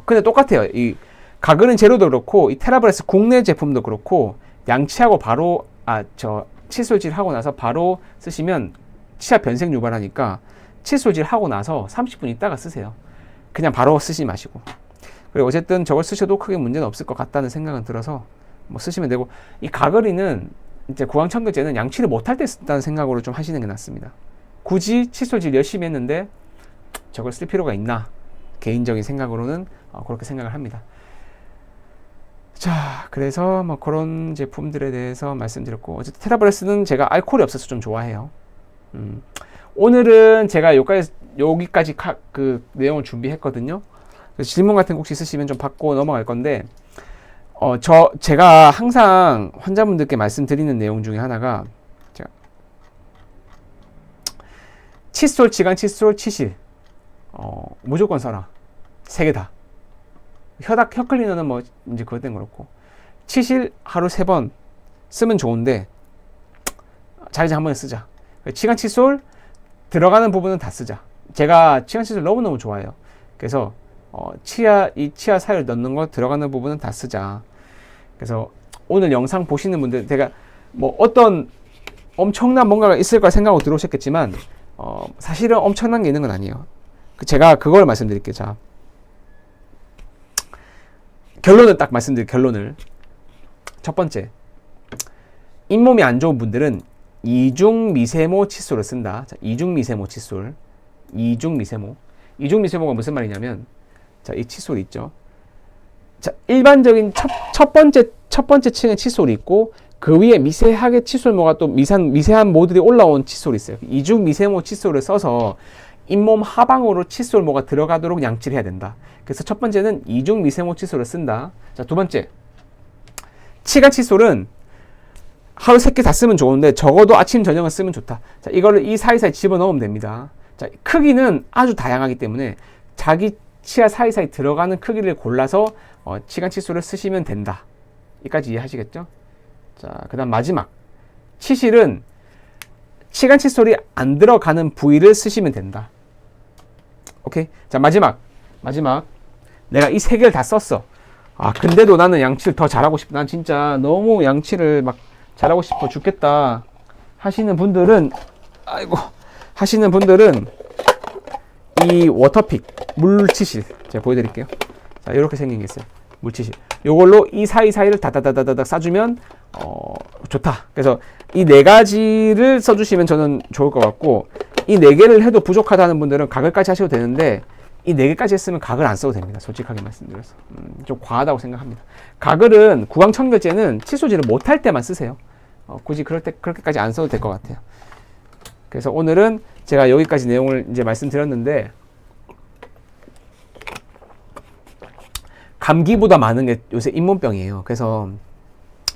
근데 똑같아요. 이 가그린 제로도 그렇고 이 테라브레스 국내 제품도 그렇고 양치하고 바로 칫솔질 하고 나서 바로 쓰시면 치아 변색 유발하니까 칫솔질 하고 나서 30분 있다가 쓰세요. 그냥 바로 쓰지 마시고. 그리고 어쨌든 저걸 쓰셔도 크게 문제는 없을 것 같다는 생각은 들어서 뭐 쓰시면 되고, 이 가그린은 이제 구강청결제는 양치를 못할 때 쓴다는 생각으로 좀 하시는 게 낫습니다. 굳이 칫솔질 열심히 했는데 저걸 쓸 필요가 있나? 개인적인 생각으로는 그렇게 생각을 합니다. 자, 그래서 뭐 그런 제품들에 대해서 말씀드렸고, 어쨌든 테라브레스는 제가 알코올이 없어서 좀 좋아해요. 오늘은 제가 여기까지 그 내용을 준비했거든요. 질문 같은 거 혹시 있으시면 좀 받고 넘어갈 건데, 제가 항상 환자분들께 말씀드리는 내용 중에 하나가, 칫솔, 치간 칫솔, 치실, 무조건 써라. 3개 다. 혀 클리너는 뭐, 이제 그것 때문에 그렇고. 치실 하루 3번 쓰면 좋은데, 자기장 한 번에 쓰자. 치간 칫솔, 들어가는 부분은 다 쓰자. 제가 치간 칫솔 너무너무 좋아해요. 그래서, 이 치아 사이를 넣는 거 들어가는 부분은 다 쓰자. 그래서 오늘 영상 보시는 분들, 제가 뭐 어떤 엄청난 뭔가가 있을 거라 생각하고 들어오셨겠지만, 사실은 엄청난 게 있는 건 아니에요. 제가 그걸 말씀드릴게요. 자, 결론을 딱 말씀드릴게요. 결론을. 첫 번째, 잇몸이 안 좋은 분들은 이중 미세모 칫솔을 쓴다. 자, 이중 미세모 칫솔. 이중 미세모가 무슨 말이냐면, 자, 이 칫솔 있죠. 자, 일반적인 첫 번째 층의 칫솔이 있고, 그 위에 미세하게 칫솔모가 또 미세한 모들이 올라온 칫솔이 있어요. 이중 미세모 칫솔을 써서 잇몸 하방으로 칫솔모가 들어가도록 양치를 해야 된다. 그래서 첫 번째는 이중 미세모 칫솔을 쓴다. 자, 두 번째, 치간 칫솔은 하루 3개 다 쓰면 좋은데 적어도 아침 저녁은 쓰면 좋다. 자, 이거를 이 사이사이 집어넣으면 됩니다. 자, 크기는 아주 다양하기 때문에 자기 치아 사이사이 들어가는 크기를 골라서 치간 칫솔을 쓰시면 된다. 여기까지 이해하시겠죠? 자, 그 다음 마지막, 치실은 치간 칫솔이 안 들어가는 부위를 쓰시면 된다. 오케이? 자, 마지막 내가 이 3개를 다 썼어. 근데도 나는 양치를 더 잘하고 싶다. 난 진짜 너무 양치를 막 잘하고 싶어 죽겠다 하시는 분들은 이 워터픽 물치실 제가 보여드릴게요. 자, 이렇게 생긴 게 있어요. 물치실. 요걸로 이 사이사이를 다다다다닥 싸주면 좋다. 그래서 이 4가지를 써주시면 저는 좋을 것 같고, 이 4개를 해도 부족하다는 분들은 가글까지 하셔도 되는데, 이 4개까지 했으면 가글 안 써도 됩니다. 솔직하게 말씀드려서 좀 과하다고 생각합니다. 가글은 구강청결제는 칫솔질을 못할 때만 쓰세요. 굳이 그렇게까지 안 써도 될 것 같아요. 그래서 오늘은 제가 여기까지 내용을 이제 말씀드렸는데, 감기보다 많은 게 요새 잇몸병이에요. 그래서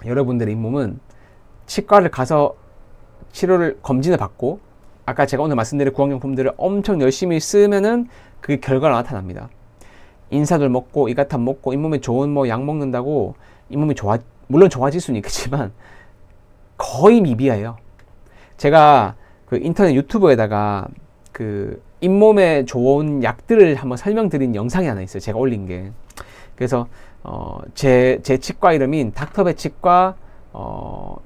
여러분들의 잇몸은 치과를 가서 치료를 검진을 받고, 아까 제가 오늘 말씀드린 구강용품들을 엄청 열심히 쓰면은 그게 결과가 나타납니다. 인사돌 먹고 이가탄 먹고 잇몸에 좋은 뭐 약 먹는다고 잇몸이 물론 좋아질 수는 있겠지만 거의 미비해요. 제가 그 인터넷 유튜브에다가 그 잇몸에 좋은 약들을 한번 설명드린 영상이 하나 있어요. 제가 올린 게. 그래서 제 치과 이름인 닥터베 치과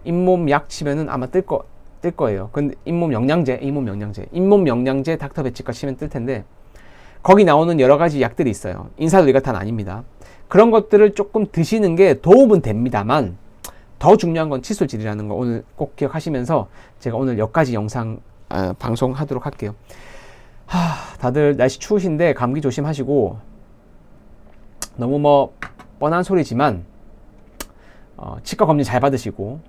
잇몸 약 치면은 아마 뜰 거예요. 근데 잇몸 영양제 닥터베 치과 치면 뜰 텐데, 거기 나오는 여러 가지 약들이 있어요. 인사돌 이가탄 아닙니다. 그런 것들을 조금 드시는 게 도움은 됩니다만, 더 중요한 건 칫솔질이라는 거 오늘 꼭 기억하시면서 제가 오늘 여기까지 영상 방송하도록 할게요. 다들 날씨 추우신데 감기 조심하시고, 너무 뭐 뻔한 소리지만 치과 검진 잘 받으시고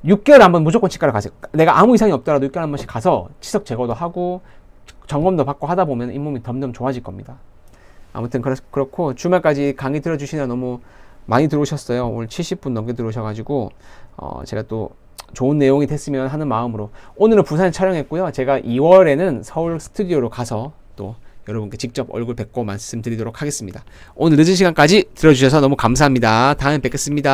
6개월에 한번 무조건 치과를 가세요. 내가 아무 이상이 없더라도 6개월에 한 번씩 가서 치석 제거도 하고 점검도 받고 하다 보면 잇몸이 점점 좋아질 겁니다. 아무튼 그렇고 주말까지 강의 들어주시느라 너무 많이 들어오셨어요. 오늘 70분 넘게 들어오셔가지고 제가 또 좋은 내용이 됐으면 하는 마음으로 오늘은 부산에 촬영했고요. 제가 2월에는 서울 스튜디오로 가서 또 여러분께 직접 얼굴 뵙고 말씀드리도록 하겠습니다. 오늘 늦은 시간까지 들어주셔서 너무 감사합니다. 다음에 뵙겠습니다.